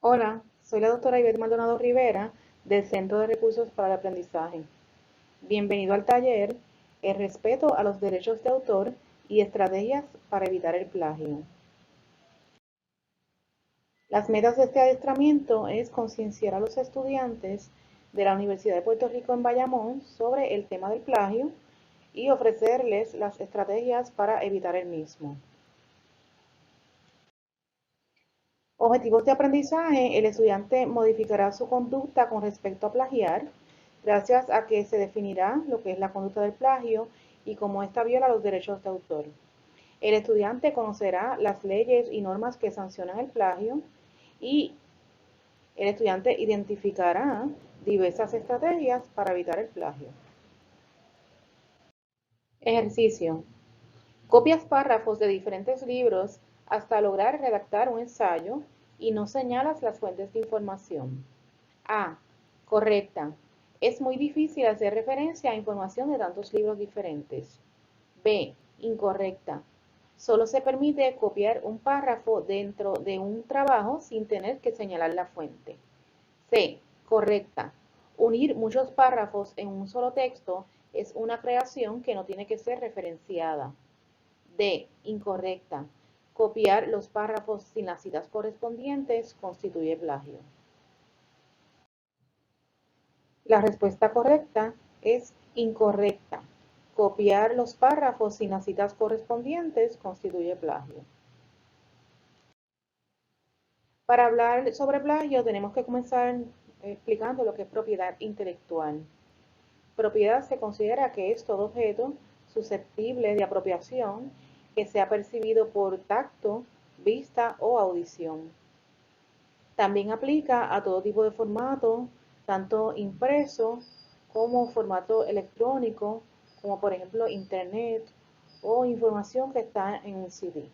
Hola, soy la doctora Ivette Maldonado Rivera del Centro de Recursos para el Aprendizaje. Bienvenido al taller El respeto a los derechos de autor y estrategias para evitar el plagio. Las metas de este adiestramiento es concienciar a los estudiantes de la Universidad de Puerto Rico en Bayamón sobre el tema del plagio y ofrecerles las estrategias para evitar el mismo. Objetivos de aprendizaje: el estudiante modificará su conducta con respecto a plagiar, gracias a que se definirá lo que es la conducta del plagio y cómo ésta viola los derechos de autor. El estudiante conocerá las leyes y normas que sancionan el plagio y el estudiante identificará diversas estrategias para evitar el plagio. Ejercicio: copias párrafos de diferentes libros hasta lograr redactar un ensayo y no señalas las fuentes de información. A. Correcta. Es muy difícil hacer referencia a información de tantos libros diferentes. B. Incorrecta. Solo se permite copiar un párrafo dentro de un trabajo sin tener que señalar la fuente. C. Correcta. Unir muchos párrafos en un solo texto es una creación que no tiene que ser referenciada. D. Incorrecta. Copiar los párrafos sin las citas correspondientes constituye plagio. La respuesta correcta es incorrecta. Copiar los párrafos sin las citas correspondientes constituye plagio. Para hablar sobre plagio tenemos que comenzar explicando lo que es propiedad intelectual. Propiedad se considera que es todo objeto susceptible de apropiación que sea percibido por tacto, vista o audición. También aplica a todo tipo de formato, tanto impreso como formato electrónico, como por ejemplo internet o información que está en un CD.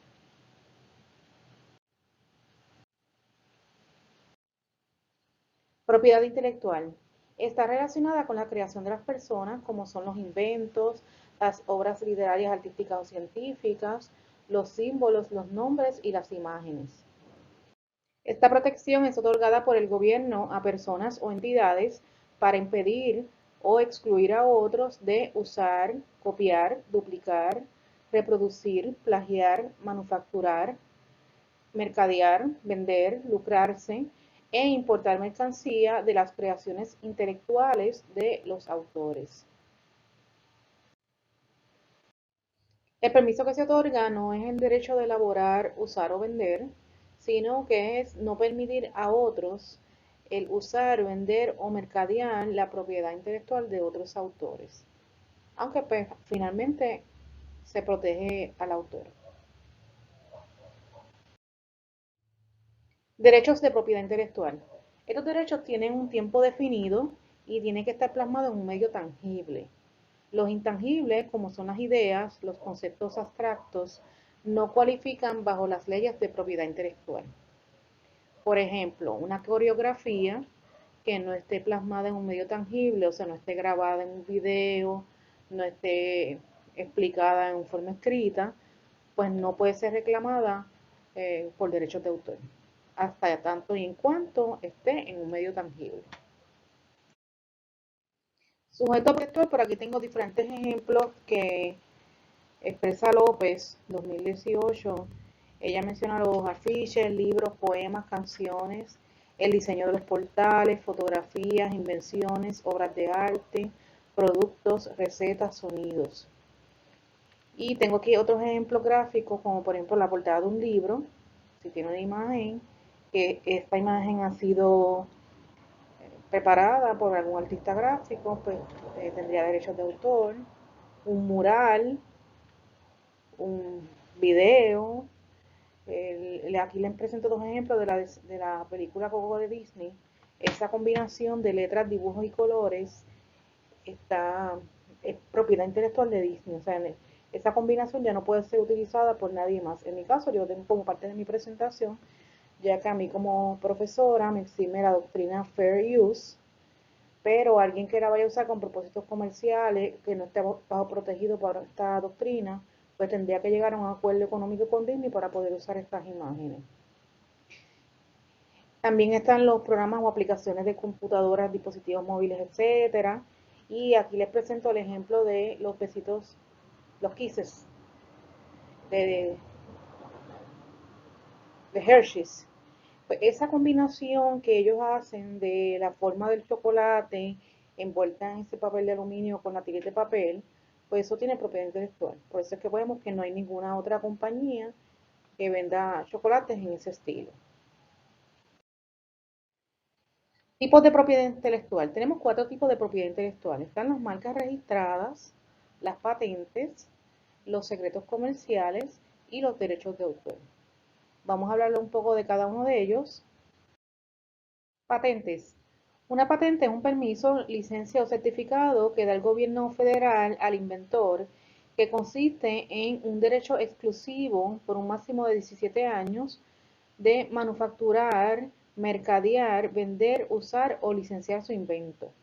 Propiedad intelectual. Está relacionada con la creación de las personas, como son los inventos, las obras literarias, artísticas o científicas, los símbolos, los nombres y las imágenes. Esta protección es otorgada por el gobierno a personas o entidades para impedir o excluir a otros de usar, copiar, duplicar, reproducir, plagiar, manufacturar, mercadear, vender, lucrarse e importar mercancía de las creaciones intelectuales de los autores. El permiso que se otorga no es el derecho de elaborar, usar o vender, sino que es no permitir a otros el usar, vender o mercadear la propiedad intelectual de otros autores, aunque pues, finalmente se protege al autor. Derechos de propiedad intelectual. Estos derechos tienen un tiempo definido y tienen que estar plasmados en un medio tangible. Los intangibles, como son las ideas, los conceptos abstractos, no cualifican bajo las leyes de propiedad intelectual. Por ejemplo, una coreografía que no esté plasmada en un medio tangible, o sea, no esté grabada en un video, no esté explicada en forma escrita, pues no puede ser reclamada por derechos de autor, hasta tanto y en cuanto esté en un medio tangible. Sujeto protector, por aquí tengo diferentes ejemplos que expresa López, 2018. Ella menciona los afiches, libros, poemas, canciones, el diseño de los portales, fotografías, invenciones, obras de arte, productos, recetas, sonidos. Y tengo aquí otros ejemplos gráficos, como por ejemplo la portada de un libro, si tiene una imagen, que esta imagen ha sido preparada por algún artista gráfico, pues tendría derechos de autor. Un mural, un video. Aquí les presento dos ejemplos de la película Coco de Disney. Esa combinación de letras, dibujos y colores es propiedad intelectual de Disney. O sea, esa combinación ya no puede ser utilizada por nadie más. En mi caso, yo tengo como parte de mi presentación, ya que a mí como profesora me exime la doctrina Fair Use, pero alguien que la vaya a usar con propósitos comerciales, que no esté bajo protegido por esta doctrina, pues tendría que llegar a un acuerdo económico con Disney para poder usar estas imágenes. También están los programas o aplicaciones de computadoras, dispositivos móviles, etcétera. Y aquí les presento el ejemplo de los besitos, los kisses de, de Hershey's. Pues esa combinación que ellos hacen de la forma del chocolate envuelta en ese papel de aluminio con la tirita de papel, pues eso tiene propiedad intelectual. Por eso es que vemos que no hay ninguna otra compañía que venda chocolates en ese estilo. Tipos de propiedad intelectual. Tenemos cuatro tipos de propiedad intelectual. Están las marcas registradas, las patentes, los secretos comerciales y los derechos de autor. Vamos a hablar un poco de cada uno de ellos. Patentes. Una patente es un permiso, licencia o certificado que da el gobierno federal al inventor, que consiste en un derecho exclusivo por un máximo de 17 años de manufacturar, mercadear, vender, usar o licenciar su invento.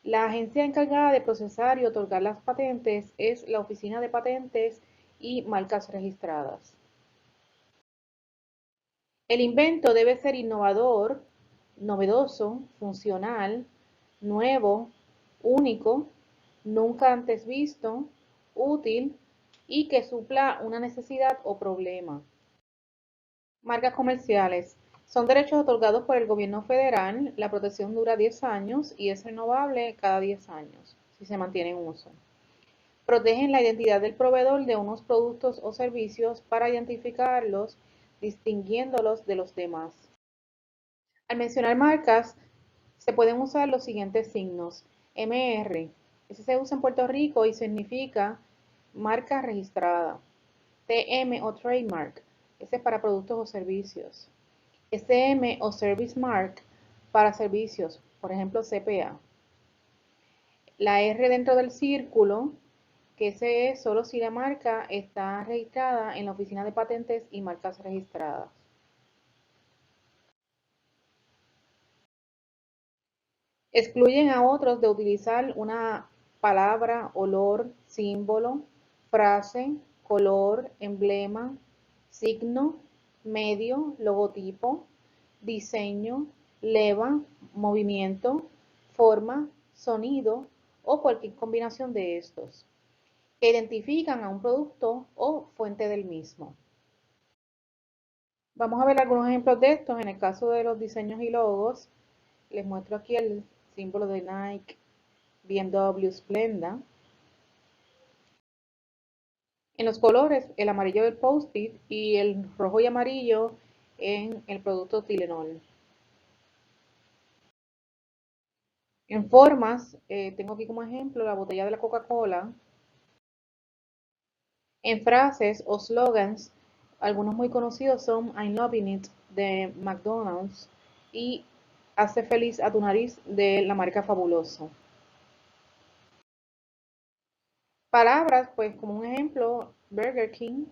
La agencia encargada de procesar y otorgar las patentes es la Oficina de Patentes y Marcas Registradas. El invento debe ser innovador, novedoso, funcional, nuevo, único, nunca antes visto, útil y que supla una necesidad o problema. Marcas comerciales. Son derechos otorgados por el gobierno federal. La protección dura 10 años y es renovable cada 10 años si se mantiene en uso. Protegen la identidad del proveedor de unos productos o servicios para identificarlos, distinguiéndolos de los demás. Al mencionar marcas, se pueden usar los siguientes signos. MR. Ese se usa en Puerto Rico y significa marca registrada. TM o trademark. Ese es para productos o servicios. SM o Service Mark para servicios, por ejemplo CPA. La R dentro del círculo, que ese es solo si la marca está registrada en la Oficina de Patentes y Marcas Registradas. Excluyen a otros de utilizar una palabra, olor, símbolo, frase, color, emblema, signo, medio, logotipo, diseño, leva, movimiento, forma, sonido o cualquier combinación de estos, que identifican a un producto o fuente del mismo. Vamos a ver algunos ejemplos de estos. En el caso de los diseños y logos, les muestro aquí el símbolo de Nike, BMW, Splenda. En los colores, el amarillo del Post-it y el rojo y amarillo en el producto Tylenol. En formas, tengo aquí como ejemplo la botella de la Coca-Cola. En frases o slogans, algunos muy conocidos son I'm loving it de McDonald's y Hace feliz a tu nariz de la marca Fabuloso. Palabras, pues como un ejemplo, Burger King.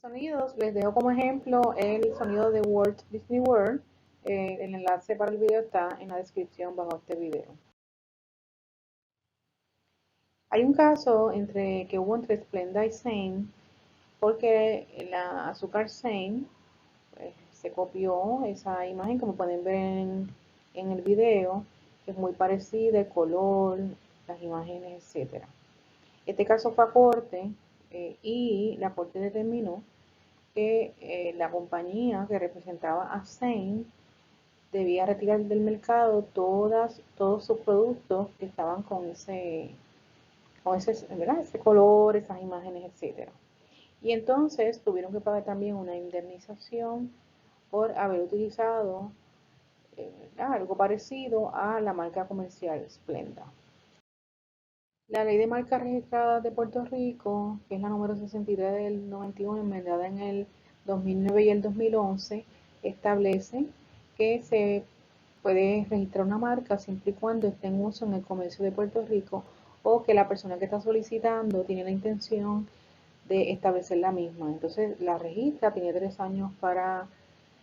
Sonidos, les dejo como ejemplo el sonido de Walt Disney World. El enlace para el video está en la descripción bajo este video. Hay un caso que hubo entre Splenda y Zane, porque la azúcar Zane pues, se copió esa imagen, como pueden ver en el video, que es muy parecida, el color, las imágenes, etcétera. Este caso fue a corte y la corte determinó que la compañía que representaba a Zane debía retirar del mercado todos sus productos que estaban ¿verdad? Ese color, esas imágenes, etcétera. Y entonces tuvieron que pagar también una indemnización por haber utilizado algo parecido a la marca comercial Splenda. La ley de marcas registradas de Puerto Rico, que es la número 63 del 91, enmendada en el 2009 y el 2011, establece que se puede registrar una marca siempre y cuando esté en uso en el comercio de Puerto Rico o que la persona que está solicitando tiene la intención de establecer la misma. Entonces la registra, tiene 3 años para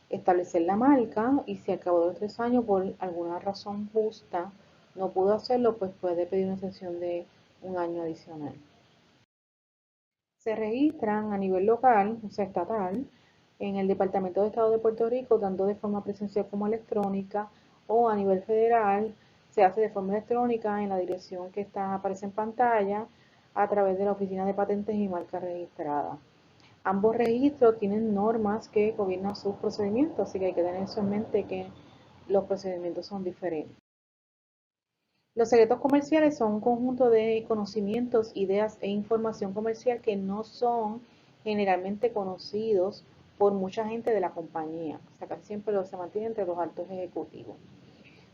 establecer la marca y si al cabo de los 3 años por alguna razón justa no pudo hacerlo, pues puede pedir una extensión de un año adicional. Se registran a nivel local, o sea, estatal, en el Departamento de Estado de Puerto Rico, tanto de forma presencial como electrónica, o a nivel federal, se hace de forma electrónica en la dirección que aparece en pantalla a través de la Oficina de Patentes y Marcas Registradas. Ambos registros tienen normas que gobiernan sus procedimientos, así que hay que tener eso en mente que los procedimientos son diferentes. Los secretos comerciales son un conjunto de conocimientos, ideas e información comercial que no son generalmente conocidos por mucha gente de la compañía. O sea, casi siempre se mantiene entre los altos ejecutivos.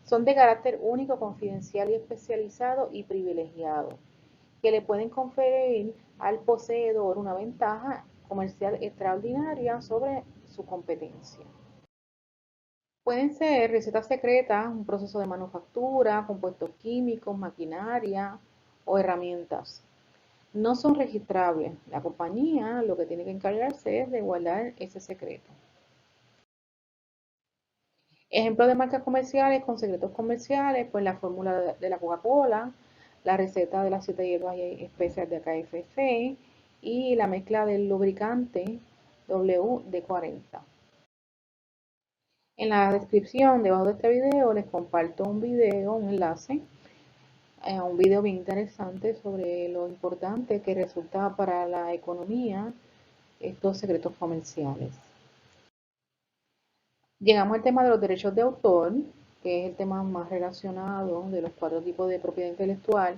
Son de carácter único, confidencial y especializado y privilegiado, que le pueden conferir al poseedor una ventaja comercial extraordinaria sobre su competencia. Pueden ser recetas secretas, un proceso de manufactura, compuestos químicos, maquinaria o herramientas. No son registrables. La compañía lo que tiene que encargarse es de guardar ese secreto. Ejemplos de marcas comerciales con secretos comerciales, pues la fórmula de la Coca-Cola, la receta de las 7 hierbas y especias de KFC y la mezcla del lubricante WD-40. En la descripción debajo de este video les comparto un video, un enlace a un video bien interesante sobre lo importante que resulta para la economía estos secretos comerciales. Llegamos al tema de los derechos de autor, que es el tema más relacionado de los 4 tipos de propiedad intelectual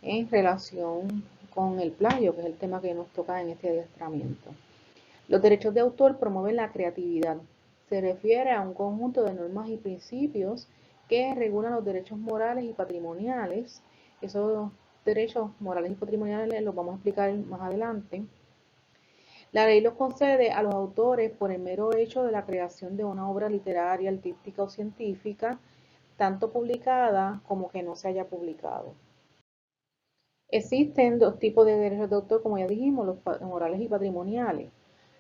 en relación con el plagio, que es el tema que nos toca en este adiestramiento. Los derechos de autor promueven la creatividad. Se refiere a un conjunto de normas y principios que regulan los derechos morales y patrimoniales. Esos derechos morales y patrimoniales los vamos a explicar más adelante. La ley los concede a los autores por el mero hecho de la creación de una obra literaria, artística o científica, tanto publicada como que no se haya publicado. Existen 2 tipos de derechos de autor, como ya dijimos, los morales y patrimoniales.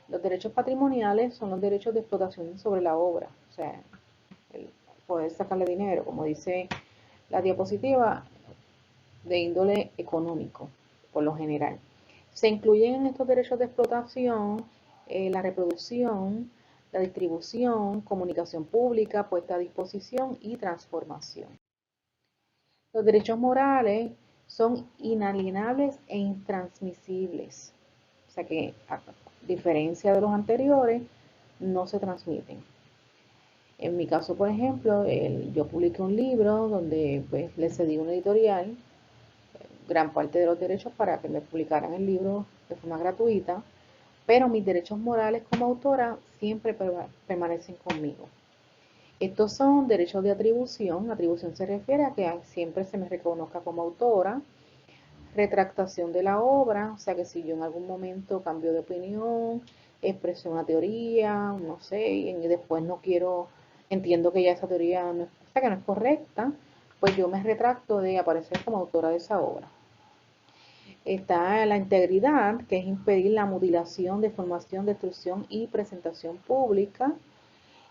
Los derechos patrimoniales son los derechos de explotación sobre la obra, o sea, el poder sacarle dinero, como dice la diapositiva, de índole económico, por lo general. Se incluyen en estos derechos de explotación la reproducción, la distribución, comunicación pública, puesta a disposición y transformación. Los derechos morales son inalienables e intransmisibles, o sea que a diferencia de los anteriores, no se transmiten. En mi caso, por ejemplo, yo publiqué un libro donde pues, le cedí una editorial gran parte de los derechos para que me publicaran el libro de forma gratuita, pero mis derechos morales como autora siempre permanecen conmigo. Estos son derechos de atribución. Atribución se refiere a que siempre se me reconozca como autora. Retractación de la obra, o sea que si yo en algún momento cambio de opinión, expresé una teoría, no sé, y después no quiero, entiendo que ya esa teoría no, o sea, que no es correcta, pues yo me retracto de aparecer como autora de esa obra. Está la integridad, que es impedir la mutilación, deformación, destrucción y presentación pública.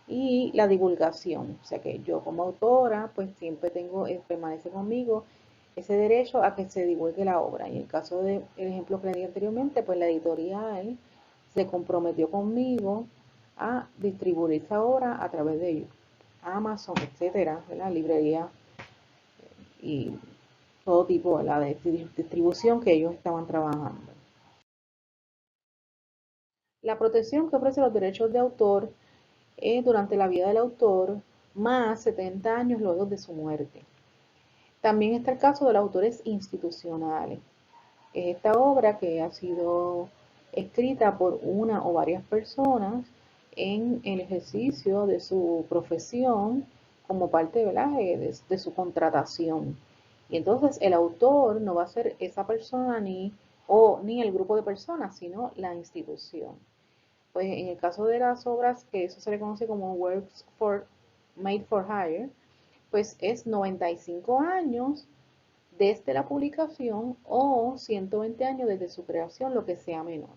Y la divulgación, o sea que yo como autora, pues siempre tengo, permanece conmigo ese derecho a que se divulgue la obra. En el caso del ejemplo que le di anteriormente, pues la editorial se comprometió conmigo a distribuir esa obra a través de Amazon, etcétera, la librería y todo tipo de distribución que ellos estaban trabajando. La protección que ofrece los derechos de autor es durante la vida del autor más 70 años luego de su muerte. También está el caso de los autores institucionales. Es esta obra que ha sido escrita por una o varias personas en el ejercicio de su profesión como parte, ¿verdad?, de su contratación. Y entonces el autor no va a ser esa persona ni el grupo de personas, sino la institución. Pues en el caso de las obras, que eso se le conoce como made for hire, pues es 95 años desde la publicación o 120 años desde su creación, lo que sea menor.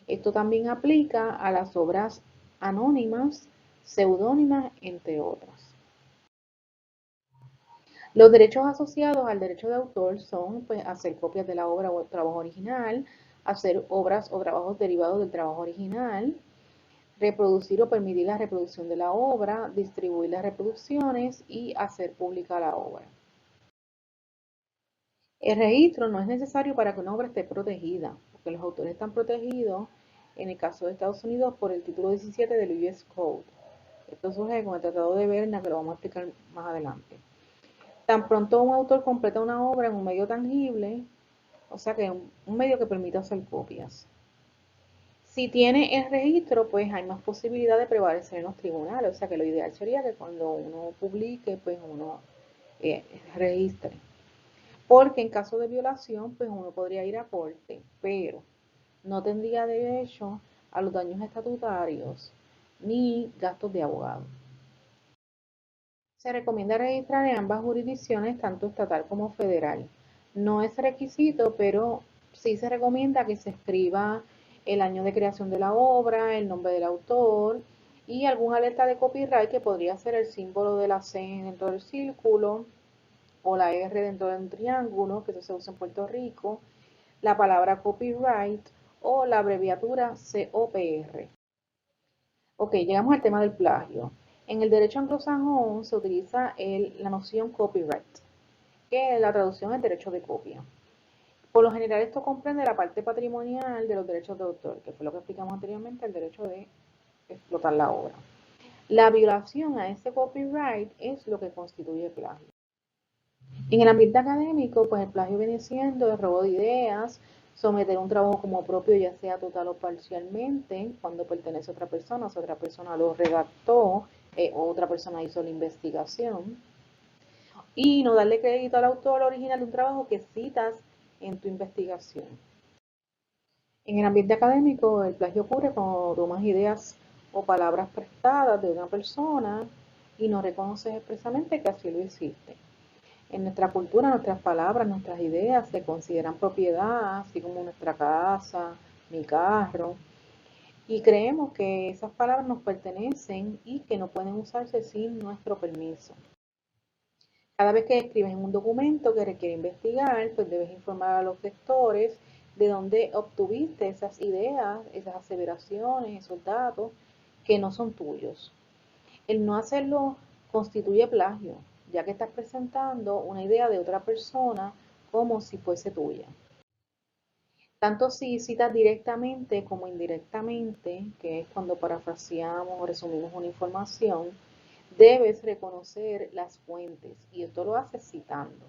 Esto también aplica a las obras anónimas, seudónimas, entre otras. Los derechos asociados al derecho de autor son pues, hacer copias de la obra o el trabajo original, hacer obras o trabajos derivados del trabajo original, reproducir o permitir la reproducción de la obra, distribuir las reproducciones y hacer pública la obra. El registro no es necesario para que una obra esté protegida, porque los autores están protegidos, en el caso de Estados Unidos, por el título 17 del US Code. Esto surge con el Tratado de Berna, que lo vamos a explicar más adelante. Tan pronto un autor completa una obra en un medio tangible, o sea que un medio que permita hacer copias. Si tiene el registro, pues hay más posibilidad de prevalecer en los tribunales, o sea que lo ideal sería que cuando uno publique, pues uno registre. Porque en caso de violación, pues uno podría ir a corte, pero no tendría derecho a los daños estatutarios ni gastos de abogado. Se recomienda registrar en ambas jurisdicciones, tanto estatal como federal. No es requisito, pero sí se recomienda que se escriba el año de creación de la obra, el nombre del autor y algún alerta de copyright que podría ser el símbolo de la C dentro del círculo o la R dentro de un triángulo, que eso se usa en Puerto Rico, la palabra copyright o la abreviatura COPR. Ok, llegamos al tema del plagio. En el derecho anglosajón se utiliza la noción copyright, que la traducción es derecho de copia. Por lo general esto comprende la parte patrimonial de los derechos de autor, que fue lo que explicamos anteriormente, el derecho de explotar la obra. La violación a ese copyright es lo que constituye plagio. En el ambiente académico, pues el plagio viene siendo el robo de ideas, someter un trabajo como propio, ya sea total o parcialmente, cuando pertenece a otra persona, o sea, otra persona lo redactó, otra persona hizo la investigación, y no darle crédito al autor original de un trabajo que citas en tu investigación. En el ambiente académico, el plagio ocurre cuando tomas ideas o palabras prestadas de una persona y no reconoces expresamente que así lo hiciste. En nuestra cultura, nuestras palabras, nuestras ideas se consideran propiedad, así como nuestra casa, mi carro, y creemos que esas palabras nos pertenecen y que no pueden usarse sin nuestro permiso. Cada vez que escribes en un documento que requiere investigar, pues debes informar a los lectores de dónde obtuviste esas ideas, esas aseveraciones, esos datos que no son tuyos. El no hacerlo constituye plagio, ya que estás presentando una idea de otra persona como si fuese tuya. Tanto si citas directamente como indirectamente, que es cuando parafraseamos o resumimos una información, debes reconocer las fuentes y esto lo haces citando.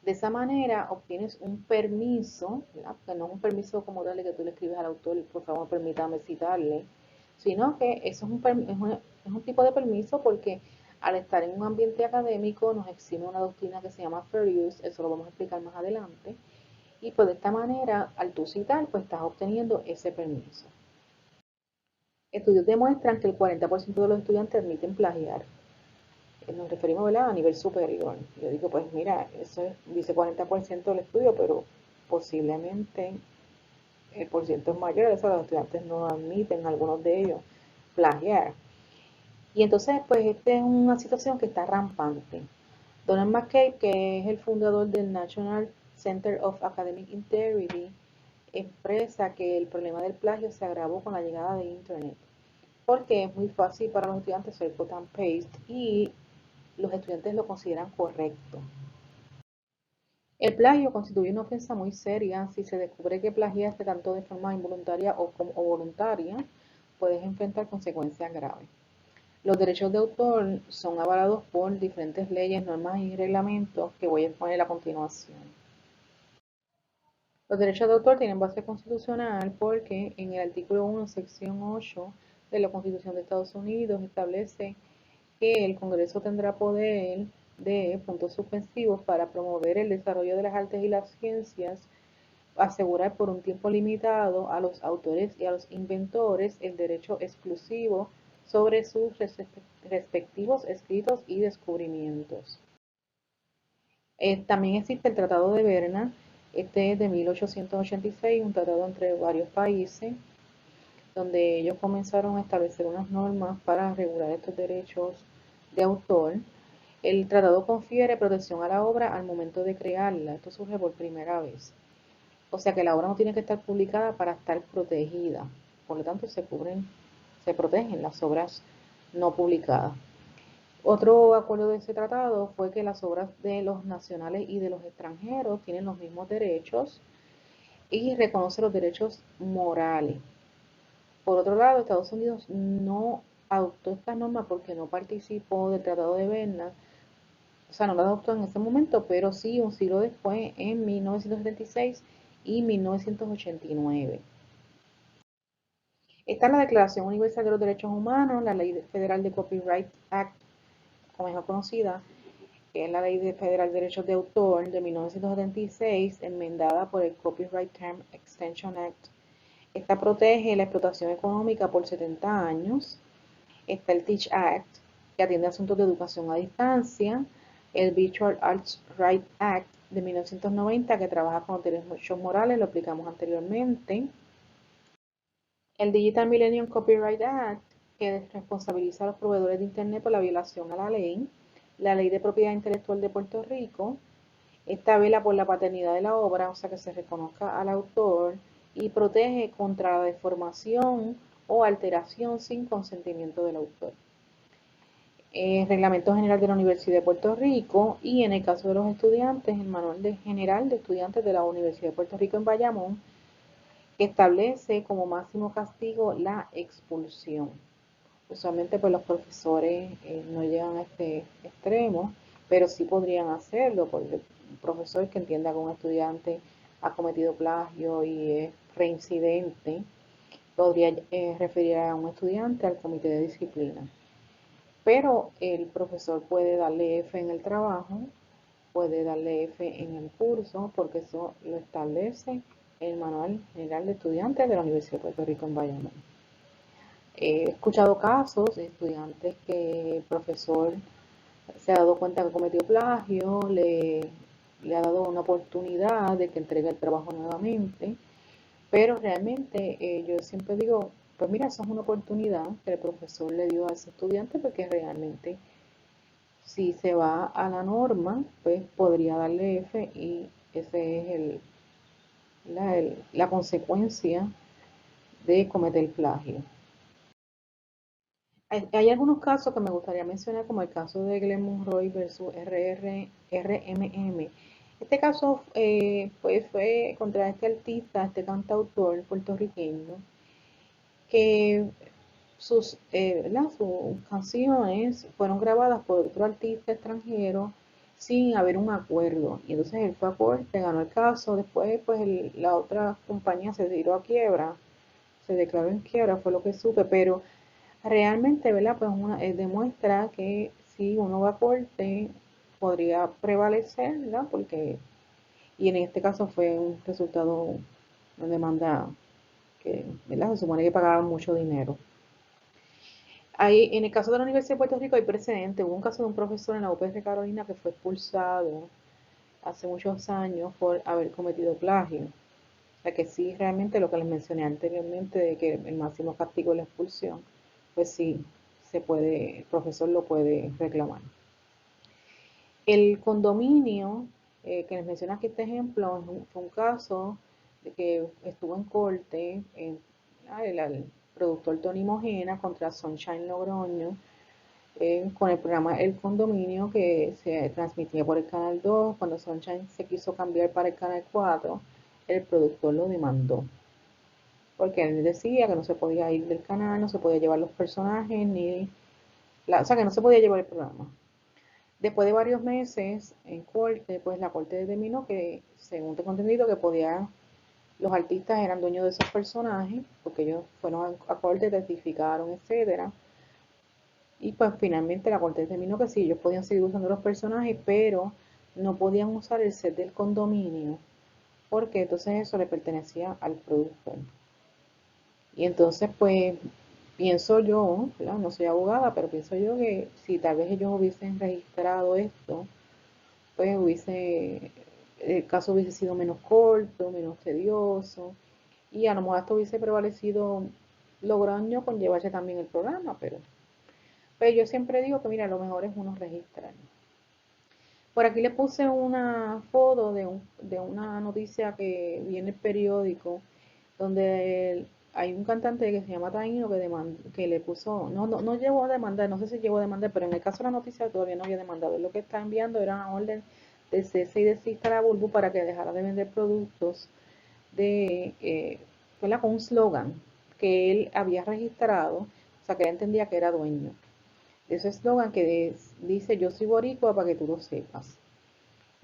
De esa manera obtienes un permiso, ¿verdad? Que no es un permiso como tal de que tú le escribes al autor, por favor permítame citarle, sino que eso es un tipo de permiso porque al estar en un ambiente académico nos exime una doctrina que se llama fair use, eso lo vamos a explicar más adelante, y pues de esta manera, al tú citar, pues estás obteniendo ese permiso. Estudios demuestran que el 40% de los estudiantes admiten plagiar. Nos referimos, ¿verdad?, a nivel superior. Yo digo, pues mira, eso dice 40% del estudio, pero posiblemente el porcentaje es mayor, eso los estudiantes no admiten, algunos de ellos, plagiar. Y entonces, pues esta es una situación que está rampante. Donald McCabe, que es el fundador del National Center of Academic Integrity, expresa que el problema del plagio se agravó con la llegada de Internet, porque es muy fácil para los estudiantes hacer cut and paste y los estudiantes lo consideran correcto. El plagio constituye una ofensa muy seria. Si se descubre que plagiaste tanto de forma involuntaria o voluntaria, puedes enfrentar consecuencias graves. Los derechos de autor son avalados por diferentes leyes, normas y reglamentos que voy a exponer a continuación. Los derechos de autor tienen base constitucional porque en el artículo 1, sección 8 de la Constitución de Estados Unidos establece que el Congreso tendrá poder de puntos suspensivos para promover el desarrollo de las artes y las ciencias, asegurar por un tiempo limitado a los autores y a los inventores el derecho exclusivo sobre sus respectivos escritos y descubrimientos. También existe el Tratado de Berna, este es de 1886, un tratado entre varios países, donde ellos comenzaron a establecer unas normas para regular estos derechos de autor. El tratado confiere protección a la obra al momento de crearla. Esto surge por primera vez. O sea que la obra no tiene que estar publicada para estar protegida. Por lo tanto, se cubren se protegen las obras no publicadas. Otro acuerdo de ese tratado fue que las obras de los nacionales y de los extranjeros tienen los mismos derechos y reconoce los derechos morales. Por otro lado, Estados Unidos no adoptó esta norma porque no participó del Tratado de Berna, o sea, no la adoptó en ese momento, pero sí un siglo después, en 1976 y 1989. Está la Declaración Universal de los Derechos Humanos, la Ley Federal de Copyright Act, como mejor conocida, que es la Ley Federal de Derechos de Autor de 1976, enmendada por el Copyright Term Extension Act. Esta protege la explotación económica por 70 años. Está el Teach Act, que atiende asuntos de educación a distancia. El Virtual Arts Rights Act de 1990, que trabaja con los derechos morales, lo aplicamos anteriormente. El Digital Millennium Copyright Act, que responsabiliza a los proveedores de Internet por la violación a la ley. La Ley de Propiedad Intelectual de Puerto Rico. Esta vela por la paternidad de la obra, o sea que se reconozca al autor, y protege contra la deformación o alteración sin consentimiento del autor. Reglamento General de la Universidad de Puerto Rico, y en el caso de los estudiantes, el Manual General de Estudiantes de la Universidad de Puerto Rico en Bayamón, que establece como máximo castigo la expulsión. Usualmente pues los profesores no llegan a este extremo, pero sí podrían hacerlo, porque un profesor que entienda que un estudiante ha cometido plagio y es reincidente, podría referir a un estudiante al comité de disciplina. Pero el profesor puede darle F en el trabajo, puede darle F en el curso, porque eso lo establece el Manual General de Estudiantes de la Universidad de Puerto Rico en Bayamón. He escuchado casos de estudiantes que el profesor se ha dado cuenta que cometió plagio, le ha dado una oportunidad de que entregue el trabajo nuevamente, pero realmente yo siempre digo, pues mira, eso es una oportunidad que el profesor le dio a ese estudiante, porque realmente si se va a la norma, pues podría darle F, y ese es la consecuencia de cometer plagio. Hay algunos casos que me gustaría mencionar, como el caso de Glenn Monroy versus RMM. Este caso pues fue contra este artista, este cantautor puertorriqueño, que sus canciones fueron grabadas por otro artista extranjero sin haber un acuerdo. Y entonces él fue a corte, ganó el caso. Después pues la otra compañía se tiró a quiebra, se declaró en quiebra, fue lo que supe, pero realmente, ¿verdad? Pues demuestra que si uno va a corte podría prevalecer, ¿verdad? Porque, y en este caso fue un resultado, una demanda que, ¿verdad? Se supone que pagaban mucho dinero. En el caso de la Universidad de Puerto Rico hay precedentes. Hubo un caso de un profesor en la UPR Carolina que fue expulsado hace muchos años por haber cometido plagio. O sea que sí, realmente lo que les mencioné anteriormente, de que el máximo castigo es la expulsión, pues sí, el profesor lo puede reclamar. El condominio, que les menciono aquí este ejemplo, fue un caso de que estuvo en corte el productor Tony Mojena contra Sunshine Logroño, con el programa El Condominio, que se transmitía por el Canal 2. Cuando Sunshine se quiso cambiar para el Canal 4, el productor lo demandó, porque él decía que no se podía ir del canal, no se podía llevar los personajes, o sea, que no se podía llevar el programa. Después de varios meses en corte, pues la corte determinó que, según tengo entendido, que los artistas eran dueños de esos personajes, porque ellos fueron a corte, testificaron, etcétera. Y pues finalmente la corte determinó que sí, ellos podían seguir usando los personajes, pero no podían usar el set del condominio, porque entonces eso le pertenecía al productor. Y entonces, pues, pienso yo, ¿verdad? No soy abogada, pero pienso yo que si tal vez ellos hubiesen registrado esto, pues el caso hubiese sido menos corto, menos tedioso, y a lo mejor esto hubiese prevalecido Logroño con llevarse también el programa, pero yo siempre digo que mira, lo mejor es uno registrar. Por aquí le puse una foto de una noticia que vi en el periódico, donde hay un cantante que se llama Taíno que le puso, no llegó a demandar, no sé si llegó a demandar, pero en el caso de la noticia todavía no había demandado. Lo que está enviando era una orden de cese y desista a la Bulbu para que dejara de vender productos de, ¿verdad? Con un slogan que él había registrado, o sea que él entendía que era dueño. De ese eslogan que dice yo soy boricua para que tú lo sepas.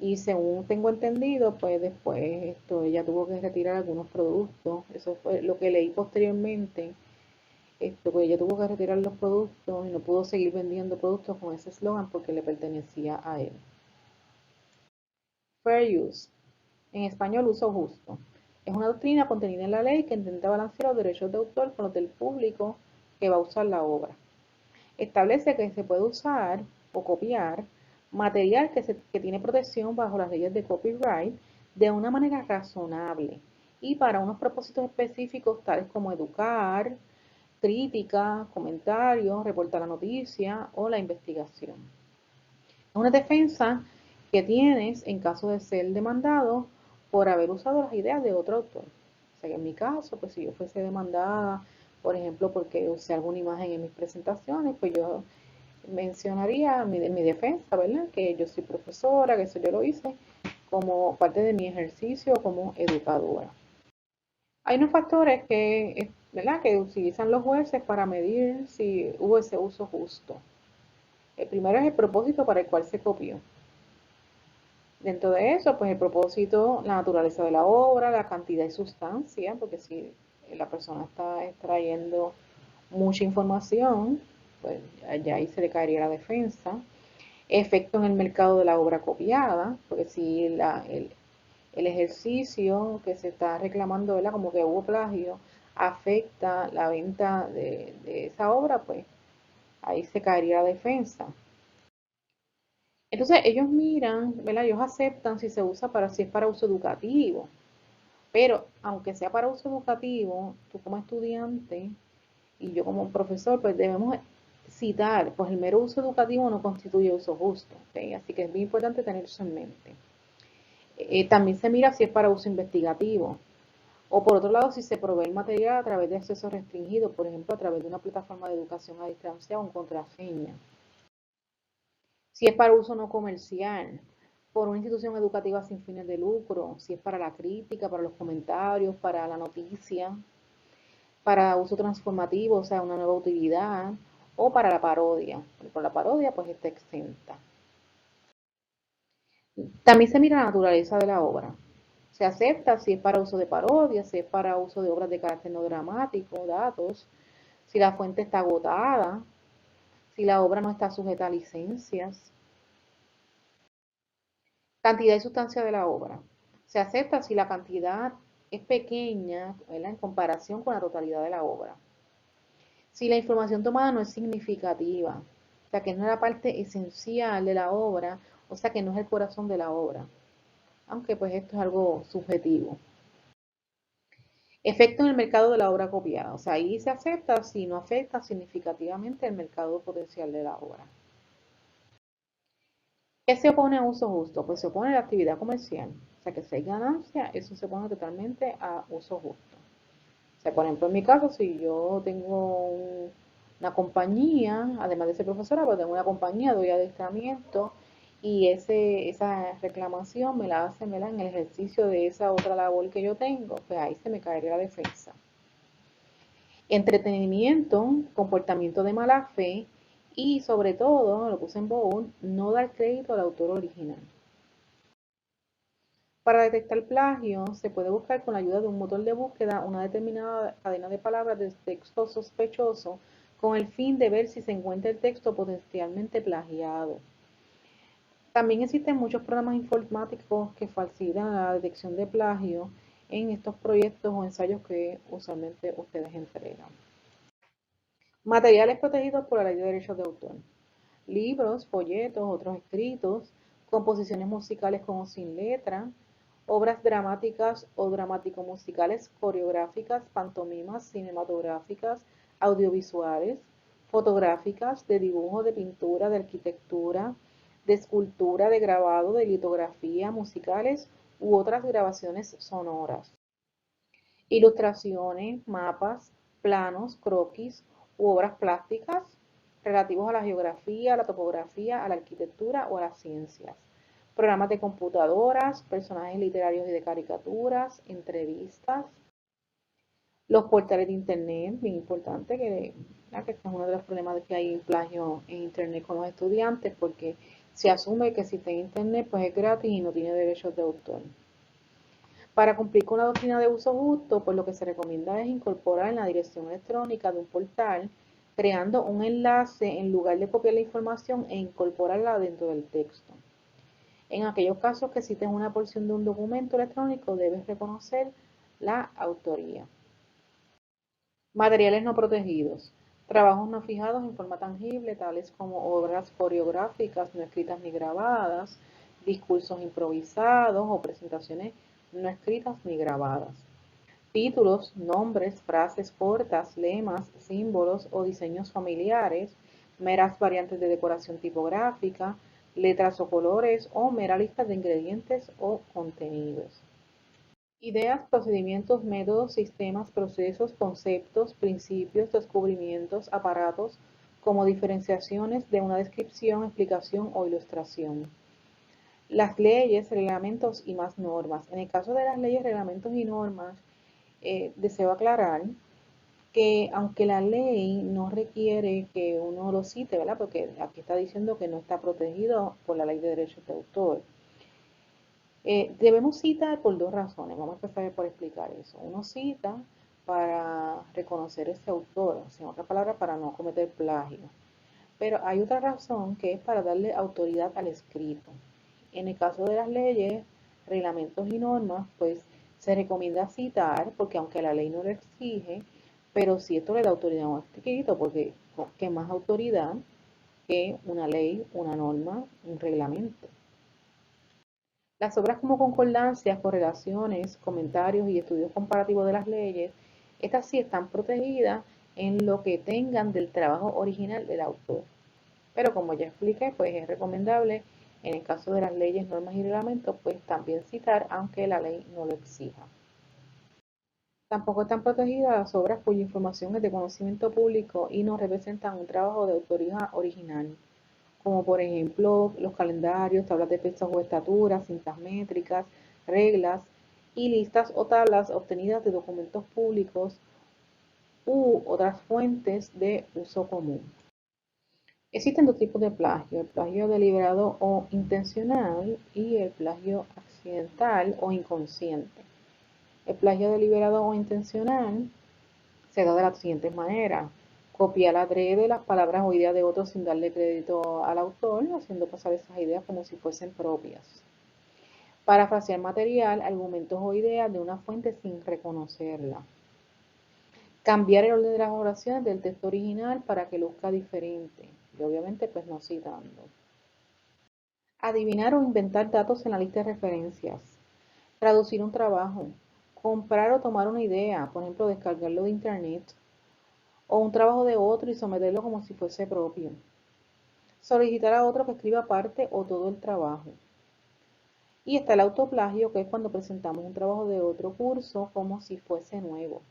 Y según tengo entendido, pues después ella tuvo que retirar algunos productos. Eso fue lo que leí posteriormente. Pues ella tuvo que retirar los productos y no pudo seguir vendiendo productos con ese eslogan porque le pertenecía a él. Fair use, en español uso justo. Es una doctrina contenida en la ley que intenta balancear los derechos de autor con los del público que va a usar la obra. Establece que se puede usar o copiar material que tiene protección bajo las leyes de copyright de una manera razonable y para unos propósitos específicos tales como educar, crítica, comentarios, reportar la noticia o la investigación. Es una defensa que tienes en caso de ser demandado por haber usado las ideas de otro autor. O sea, que en mi caso, pues si yo fuese demandada, por ejemplo, porque usé alguna imagen en mis presentaciones, pues yo mencionaría mi defensa, ¿verdad? Que yo soy profesora, que eso yo lo hice como parte de mi ejercicio como educadora. Hay unos factores que, ¿verdad? Que utilizan los jueces para medir si hubo ese uso justo. El primero es el propósito para el cual se copió. Dentro de eso, pues el propósito, la naturaleza de la obra, la cantidad y sustancia, porque si la persona está extrayendo mucha información, pues ya ahí se le caería la defensa. Efecto en el mercado de la obra copiada, porque si el ejercicio que se está reclamando, ¿verdad? Como que hubo plagio, afecta la venta de esa obra, pues ahí se caería la defensa. Entonces ellos miran, ¿verdad? Ellos aceptan si se usa si es para uso educativo, pero aunque sea para uso educativo, tú como estudiante y yo como profesor, pues debemos citar, pues el mero uso educativo no constituye uso justo, ¿ok? Así que es muy importante tener eso en mente. También se mira si es para uso investigativo, o por otro lado, si se provee el material a través de acceso restringido, por ejemplo, a través de una plataforma de educación a distancia o en contraseña. Si es para uso no comercial, por una institución educativa sin fines de lucro, si es para la crítica, para los comentarios, para la noticia, para uso transformativo, o sea, una nueva utilidad, o para la parodia. Por la parodia, pues está exenta. También se mira la naturaleza de la obra. Se acepta si es para uso de parodia, si es para uso de obras de carácter no dramático, datos, si la fuente está agotada, si la obra no está sujeta a licencias. Cantidad y sustancia de la obra. Se acepta si la cantidad es pequeña, ¿verdad? En comparación con la totalidad de la obra. Si la información tomada no es significativa, o sea que no es la parte esencial de la obra, o sea que no es el corazón de la obra, aunque pues esto es algo subjetivo. Efecto en el mercado de la obra copiada, o sea, ahí se acepta si no afecta significativamente el mercado potencial de la obra. ¿Qué se opone a uso justo? Pues se opone a la actividad comercial, o sea que si hay ganancia, eso se opone totalmente a uso justo. O sea, por ejemplo, en mi caso, si yo tengo una compañía, además de ser profesora, pues tengo una compañía, doy adiestramiento y esa reclamación me la hacen, ¿verdad? En el ejercicio de esa otra labor que yo tengo, pues ahí se me caería la defensa. Entretenimiento, comportamiento de mala fe y sobre todo, lo puse en bold, no dar crédito al autor original. Para detectar plagio, se puede buscar con la ayuda de un motor de búsqueda una determinada cadena de palabras de texto sospechoso con el fin de ver si se encuentra el texto potencialmente plagiado. También existen muchos programas informáticos que facilitan la detección de plagio en estos proyectos o ensayos que usualmente ustedes entregan. Materiales protegidos por la ley de derechos de autor. Libros, folletos, otros escritos, composiciones musicales con o sin letra, obras dramáticas o dramático-musicales, coreográficas, pantomimas, cinematográficas, audiovisuales, fotográficas, de dibujo, de pintura, de arquitectura, de escultura, de grabado, de litografía, musicales u otras grabaciones sonoras. Ilustraciones, mapas, planos, croquis u obras plásticas relativos a la geografía, a la topografía, a la arquitectura o a las ciencias. Programas de computadoras, personajes literarios y de caricaturas, entrevistas, los portales de internet, bien importante, que este es uno de los problemas que hay en plagio en internet con los estudiantes, porque se asume que si está en internet pues es gratis y no tiene derechos de autor. Para cumplir con la doctrina de uso justo, pues lo que se recomienda es incorporar en la dirección electrónica de un portal, creando un enlace en lugar de copiar la información e incorporarla dentro del texto. En aquellos casos que cites una porción de un documento electrónico, debes reconocer la autoría. Materiales no protegidos. Trabajos no fijados en forma tangible, tales como obras coreográficas no escritas ni grabadas, discursos improvisados o presentaciones no escritas ni grabadas. Títulos, nombres, frases cortas, lemas, símbolos o diseños familiares, meras variantes de decoración tipográfica, letras o colores o mera lista de ingredientes o contenidos. Ideas, procedimientos, métodos, sistemas, procesos, conceptos, principios, descubrimientos, aparatos, como diferenciaciones de una descripción, explicación o ilustración. Las leyes, reglamentos y más normas. En el caso de las leyes, reglamentos y normas, deseo aclarar que aunque la ley no requiere que uno lo cite, ¿verdad? Porque aquí está diciendo que no está protegido por la ley de derechos de autor. Debemos citar por dos razones. Vamos a empezar por explicar eso. Uno cita para reconocer ese autor, o sea, en otras palabras, para no cometer plagio. Pero hay otra razón que es para darle autoridad al escrito. En el caso de las leyes, reglamentos y normas, pues se recomienda citar, porque aunque la ley no lo exige, pero si esto le da autoridad a un escrito, porque ¿qué más autoridad que una ley, una norma, un reglamento? Las obras como concordancias, correlaciones, comentarios y estudios comparativos de las leyes, estas sí están protegidas en lo que tengan del trabajo original del autor. Pero como ya expliqué, pues es recomendable en el caso de las leyes, normas y reglamentos, pues también citar, aunque la ley no lo exija. Tampoco están protegidas las obras cuya información es de conocimiento público y no representan un trabajo de autoría original, como por ejemplo los calendarios, tablas de pesos o estaturas, cintas métricas, reglas y listas o tablas obtenidas de documentos públicos u otras fuentes de uso común. Existen dos tipos de plagio, el plagio deliberado o intencional y el plagio accidental o inconsciente. El plagio deliberado o intencional se da de la siguiente manera: copiar adrede las palabras o ideas de otros sin darle crédito al autor, haciendo pasar esas ideas como si fuesen propias. Parafrasear material, argumentos o ideas de una fuente sin reconocerla. Cambiar el orden de las oraciones del texto original para que luzca diferente. Y obviamente pues no citando. Adivinar o inventar datos en la lista de referencias. Traducir un trabajo. Comprar o tomar una idea, por ejemplo descargarlo de internet, o un trabajo de otro y someterlo como si fuese propio. Solicitar a otro que escriba parte o todo el trabajo. Y está el autoplagio, que es cuando presentamos un trabajo de otro curso como si fuese nuevo.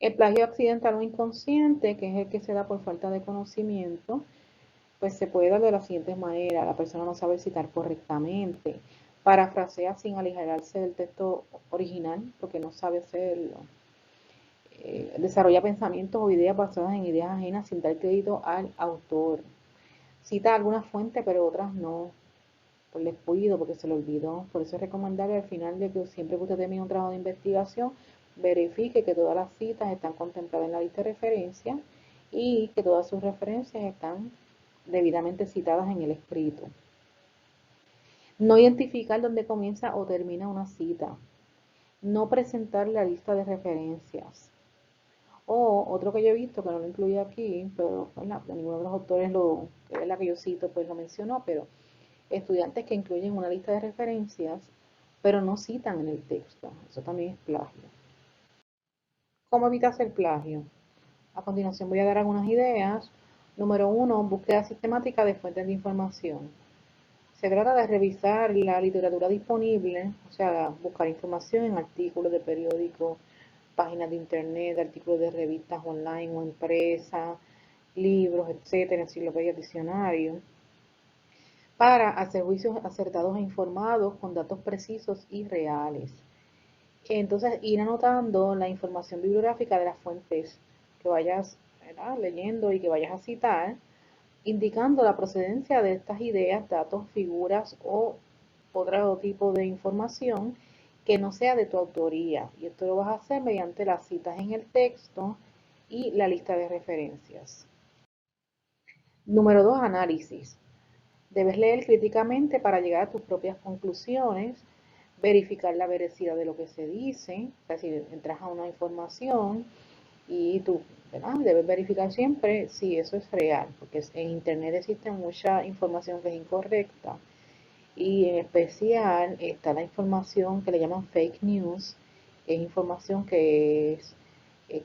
El plagio accidental o inconsciente, que es el que se da por falta de conocimiento, pues se puede dar de la siguiente manera: la persona no sabe citar correctamente, parafrasea sin aligerarse del texto original porque no sabe hacerlo, desarrolla pensamientos o ideas basadas en ideas ajenas sin dar crédito al autor, cita algunas fuentes pero otras no, por descuido, porque se le olvidó. Por eso es recomendable al final de que siempre que usted termine un trabajo de investigación, verifique que todas las citas están contempladas en la lista de referencias y que todas sus referencias están debidamente citadas en el escrito. No identificar dónde comienza o termina una cita. No presentar la lista de referencias. O otro que yo he visto, que no lo incluye aquí, pero ninguno de los autores que es la que yo cito, pues lo mencionó, pero estudiantes que incluyen una lista de referencias, pero no citan en el texto. Eso también es plagio. ¿Cómo evitas el plagio? A continuación voy a dar algunas ideas. Número 1, búsqueda sistemática de fuentes de información. Se trata de revisar la literatura disponible, o sea, buscar información en artículos de periódicos, páginas de internet, artículos de revistas online o empresas, libros, etcétera, enciclopedias, diccionarios, para hacer juicios acertados e informados con datos precisos y reales. Entonces, ir anotando la información bibliográfica de las fuentes que vayas, ¿verdad?, leyendo y que vayas a citar, indicando la procedencia de estas ideas, datos, figuras o otro tipo de información que no sea de tu autoría. Y esto lo vas a hacer mediante las citas en el texto y la lista de referencias. Número 2, análisis. Debes leer críticamente para llegar a tus propias conclusiones, verificar la veracidad de lo que se dice, o sea, si entras a una información y tú, ¿verdad?, debes verificar siempre si eso es real, porque en internet existe mucha información que es incorrecta y en especial está la información que le llaman fake news, que es información que es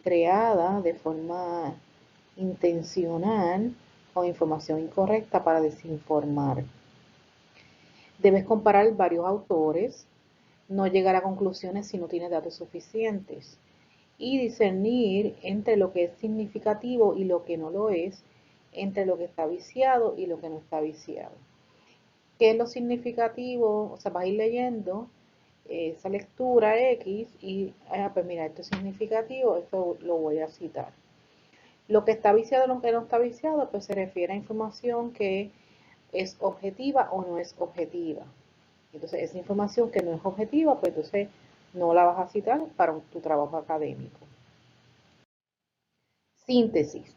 creada de forma intencional o información incorrecta para desinformar. Debes comparar varios autores, no llegar a conclusiones si no tienes datos suficientes y discernir entre lo que es significativo y lo que no lo es, entre lo que está viciado y lo que no está viciado. ¿Qué es lo significativo? O sea, vas a ir leyendo esa lectura X y, pues mira, esto es significativo, esto lo voy a citar. Lo que está viciado, lo que no está viciado, pues se refiere a información que es objetiva o no es objetiva. Entonces, esa información que no es objetiva, pues entonces no la vas a citar para tu trabajo académico. Síntesis.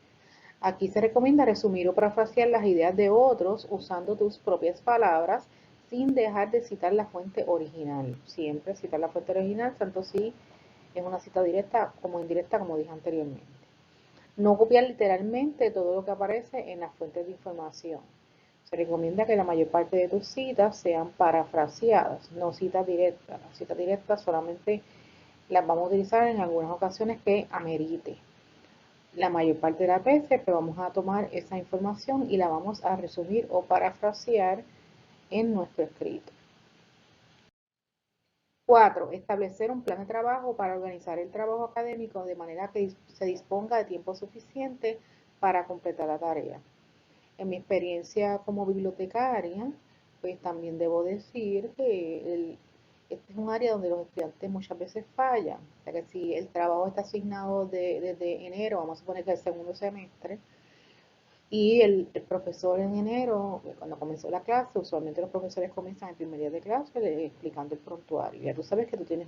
Aquí se recomienda resumir o parafrasear las ideas de otros usando tus propias palabras sin dejar de citar la fuente original. Siempre citar la fuente original, tanto si es una cita directa como indirecta, como dije anteriormente. No copiar literalmente todo lo que aparece en las fuentes de información. Se recomienda que la mayor parte de tus citas sean parafraseadas, no citas directas. Las citas directas solamente las vamos a utilizar en algunas ocasiones que amerite. La mayor parte de las veces pues vamos a tomar esa información y la vamos a resumir o parafrasear en nuestro escrito. 4. Establecer un plan de trabajo para organizar el trabajo académico de manera que se disponga de tiempo suficiente para completar la tarea. En mi experiencia como bibliotecaria, pues también debo decir que este es un área donde los estudiantes muchas veces fallan. O sea que si el trabajo está asignado desde enero, vamos a suponer que el segundo semestre, y el profesor en enero, cuando comenzó la clase, usualmente los profesores comienzan el primer día de clase explicando el prontuario. Ya tú sabes que tú tienes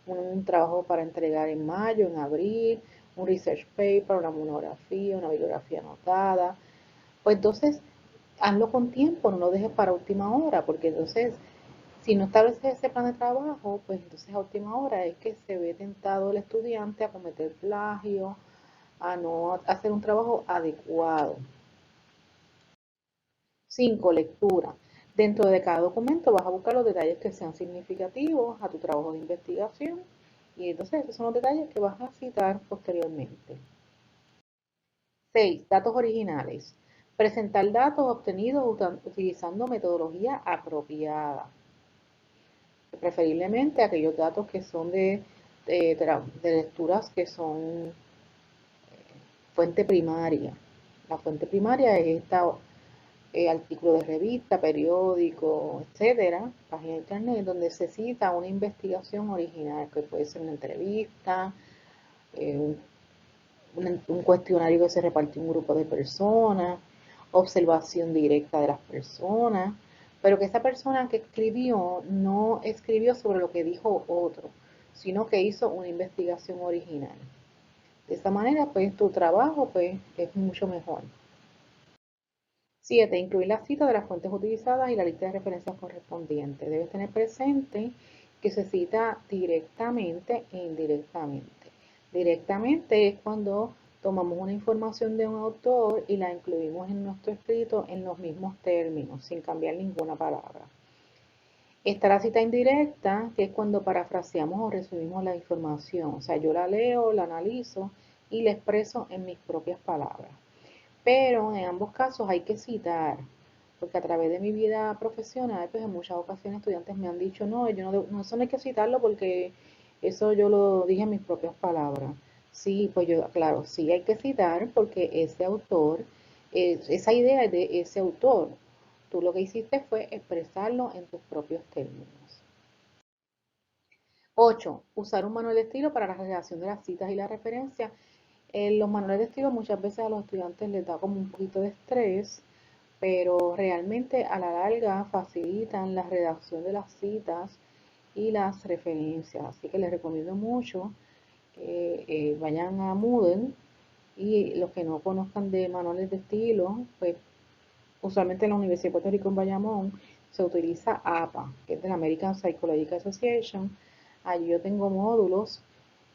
un trabajo para entregar en mayo, en abril, un research paper, una monografía, una bibliografía anotada. Pues entonces, hazlo con tiempo, no lo dejes para última hora, porque entonces, si no estableces ese plan de trabajo, pues entonces a última hora es que se ve tentado el estudiante a cometer plagio, a no hacer un trabajo adecuado. 5. Lectura. Dentro de cada documento vas a buscar los detalles que sean significativos a tu trabajo de investigación y entonces esos son los detalles que vas a citar posteriormente. 6. Datos originales. Presentar datos obtenidos utilizando metodología apropiada. Preferiblemente aquellos datos que son de lecturas que son fuente primaria. La fuente primaria es esta artículo de revista, periódico, etcétera, página de internet, donde se cita una investigación original, que puede ser una entrevista, eh, un cuestionario que se repartió a un grupo de personas, observación directa de las personas, pero que esa persona que escribió no escribió sobre lo que dijo otro, sino que hizo una investigación original. De esta manera, pues tu trabajo pues, es mucho mejor. 7. Incluir la cita de las fuentes utilizadas y la lista de referencias correspondientes. Debes tener presente que se cita directamente e indirectamente. Directamente es cuando tomamos una información de un autor y la incluimos en nuestro escrito en los mismos términos, sin cambiar ninguna palabra. Está la cita indirecta, que es cuando parafraseamos o resumimos la información. O sea, yo la leo, la analizo y la expreso en mis propias palabras. Pero en ambos casos hay que citar, porque a través de mi vida profesional, pues en muchas ocasiones estudiantes me han dicho, no, yo no, no, eso no hay que citarlo porque eso yo lo dije en mis propias palabras. Sí, pues yo, claro, sí hay que citar porque ese autor, esa idea es de ese autor. Tú lo que hiciste fue expresarlo en tus propios términos. 8. Usar un manual de estilo para la redacción de las citas y la referencia. Los manuales de estilo muchas veces a los estudiantes les da como un poquito de estrés, pero realmente a la larga facilitan la redacción de las citas y las referencias. Así que les recomiendo mucho que vayan a Moodle, y los que no conozcan de manuales de estilo, pues usualmente en la Universidad de Puerto Rico en Bayamón se utiliza APA, que es de la American Psychological Association. Allí yo tengo módulos.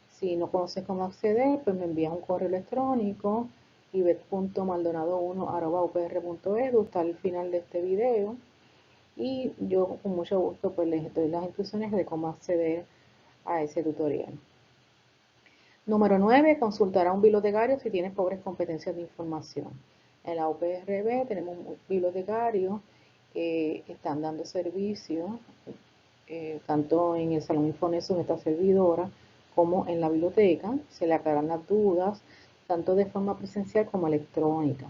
Si no conoces cómo acceder, pues me envías un correo electrónico ibet.maldonado1@upr.edu, está al final de este video, y yo con mucho gusto pues les doy las instrucciones de cómo acceder a ese tutorial. Número 9. Consultar a un bibliotecario si tienes pobres competencias de información. En la UPRB tenemos bibliotecarios que están dando servicio, tanto en el Salón Infonesos, esta servidora, como en la biblioteca. Se le aclaran las dudas, tanto de forma presencial como electrónica.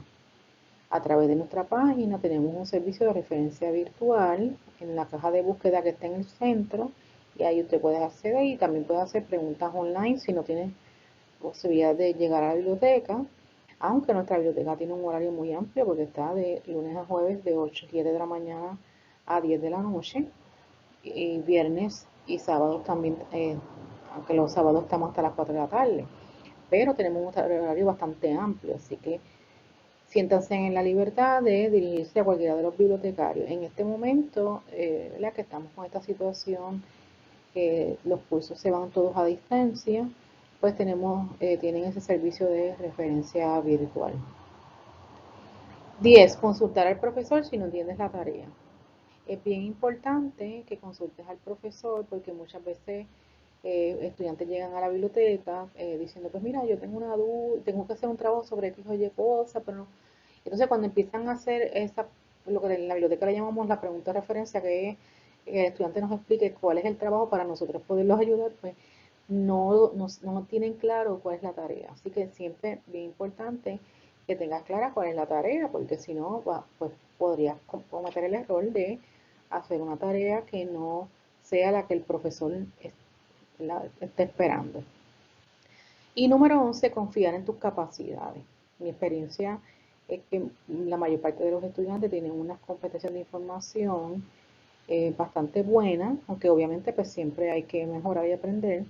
A través de nuestra página tenemos un servicio de referencia virtual en la caja de búsqueda que está en el centro, y ahí usted puede acceder y también puede hacer preguntas online si no tiene posibilidad de llegar a la biblioteca, aunque nuestra biblioteca tiene un horario muy amplio porque está de lunes a jueves de 8 a 7 de la mañana a 10 de la noche, y viernes y sábados también, aunque los sábados estamos hasta las 4 de la tarde, pero tenemos un horario bastante amplio, así que siéntanse en la libertad de dirigirse a cualquiera de los bibliotecarios. En este momento, la que estamos con esta situación, que los cursos se van todos a distancia, pues tienen ese servicio de referencia virtual. 10. Consultar al profesor si no entiendes la tarea. Es bien importante que consultes al profesor porque muchas veces estudiantes llegan a la biblioteca diciendo, pues mira, yo tengo una duda, tengo que hacer un trabajo sobre X o Y cosa, pero no. Entonces cuando empiezan a hacer lo que en la biblioteca le llamamos la pregunta de referencia, que es que el estudiante nos explique cuál es el trabajo para nosotros poderlos ayudar, pues no tienen claro cuál es la tarea. Así que siempre es bien importante que tengas clara cuál es la tarea, porque si no, pues podrías cometer el error de hacer una tarea que no sea la que el profesor esté esperando. Y número 11, confiar en tus capacidades. Mi experiencia es que la mayor parte de los estudiantes tienen unas competencias de información bastante buenas, aunque obviamente pues siempre hay que mejorar y aprender,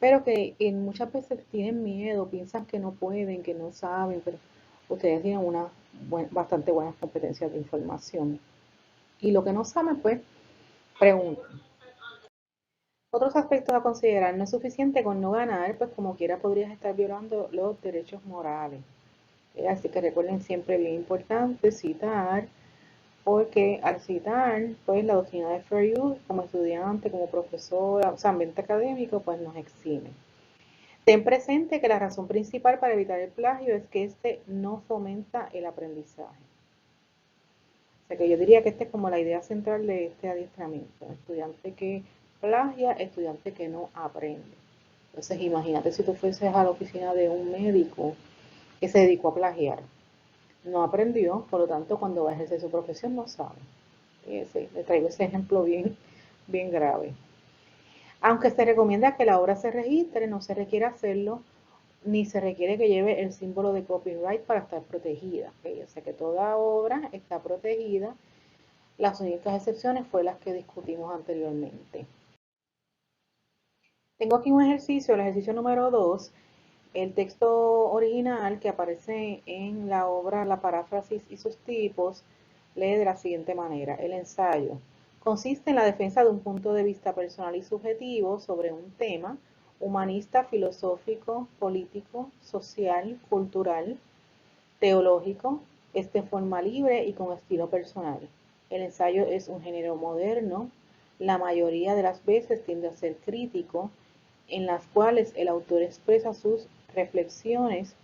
pero que muchas veces tienen miedo, piensan que no pueden, que no saben, pero ustedes tienen bastante buenas competencias de información. Y lo que no saben, pues preguntan. Otros aspectos a considerar: no es suficiente con no ganar, pues como quiera podrías estar violando los derechos morales. Así que recuerden, siempre bien importante citar, porque al citar, pues la doctrina de Fair Use, como estudiante, como profesora, o sea, ambiente académico, pues nos exime. Ten presente que la razón principal para evitar el plagio es que este no fomenta el aprendizaje. O sea que yo diría que esta es como la idea central de este adiestramiento: estudiante que plagia, estudiante que no aprende. Entonces imagínate si tú fueses a la oficina de un médico que se dedicó a plagiar, no aprendió, por lo tanto cuando va a ejercer su profesión no sabe. Sí, le traigo ese ejemplo bien grave. Aunque se recomienda que la obra se registre, no se requiere hacerlo, ni se requiere que lleve el símbolo de copyright para estar protegida. ¿Okay? O sea que toda obra está protegida. Las únicas excepciones fue las que discutimos anteriormente. Tengo aquí un ejercicio, el ejercicio número 2. El texto original que aparece en la obra La paráfrasis y sus tipos lee de la siguiente manera: el ensayo consiste en la defensa de un punto de vista personal y subjetivo sobre un tema humanista, filosófico, político, social, cultural, teológico, en forma libre y con estilo personal. El ensayo es un género moderno, la mayoría de las veces tiende a ser crítico, en las cuales el autor expresa sus reflexiones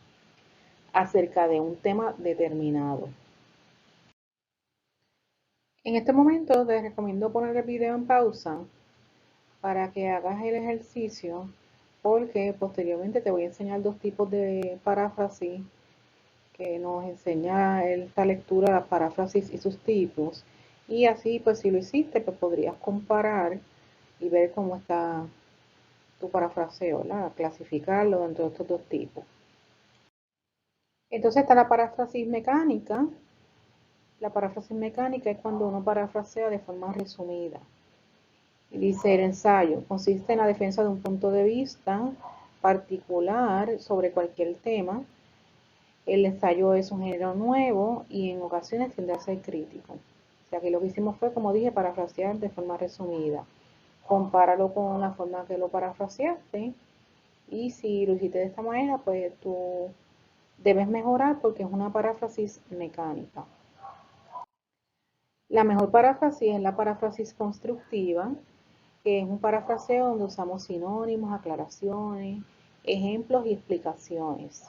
acerca de un tema determinado. En este momento te recomiendo poner el video en pausa para que hagas el ejercicio, porque posteriormente te voy a enseñar dos tipos de paráfrasis que nos enseña esta lectura, las paráfrasis y sus tipos. Y así, pues si lo hiciste, pues podrías comparar y ver cómo está tu parafraseo, ¿verdad? Clasificarlo dentro de estos dos tipos. Entonces está la paráfrasis mecánica. La paráfrasis mecánica es cuando uno parafrasea de forma resumida. Y dice, el ensayo consiste en la defensa de un punto de vista particular sobre cualquier tema. El ensayo es un género nuevo y en ocasiones tiende a ser crítico. O sea que lo que hicimos fue, como dije, parafrasear de forma resumida. Compáralo con la forma que lo parafraseaste y si lo hiciste de esta manera, pues tú debes mejorar porque es una paráfrasis mecánica. La mejor paráfrasis es la paráfrasis constructiva, que es un parafraseo donde usamos sinónimos, aclaraciones, ejemplos y explicaciones.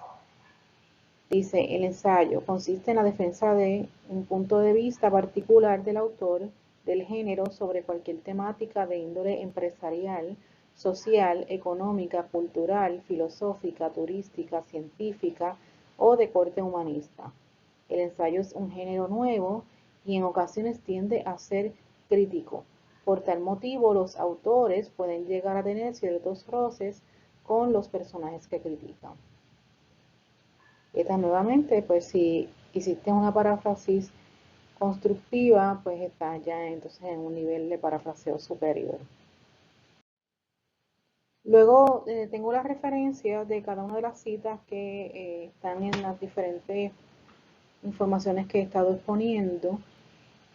Dice, el ensayo consiste en la defensa de un punto de vista particular del autor del género sobre cualquier temática de índole empresarial, social, económica, cultural, filosófica, turística, científica o de corte humanista. El ensayo es un género nuevo y en ocasiones tiende a ser crítico. Por tal motivo, los autores pueden llegar a tener ciertos roces con los personajes que critican. Esta nuevamente, pues si hiciste una paráfrasis constructiva, pues está ya entonces en un nivel de parafraseo superior. Luego tengo las referencias de cada una de las citas que están en las diferentes informaciones que he estado exponiendo.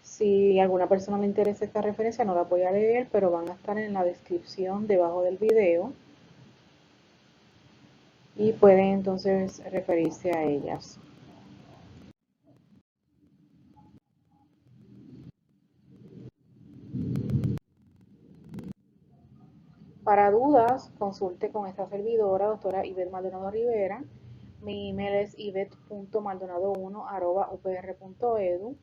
Si a alguna persona le interesa esta referencia, no la voy a leer, pero van a estar en la descripción debajo del video y pueden entonces referirse a ellas. Para dudas, consulte con esta servidora, doctora Ivette Maldonado Rivera. Mi email es ivette.maldonado1@upr.edu.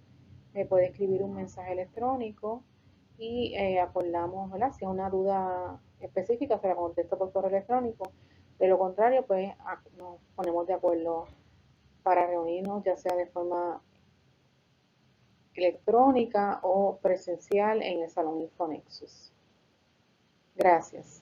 Me puede escribir un mensaje electrónico y acordamos, ¿verdad? Si hay una duda específica, se la contesto por correo electrónico. De lo contrario, pues nos ponemos de acuerdo para reunirnos, ya sea de forma electrónica o presencial en el Salón Infonexus. Gracias.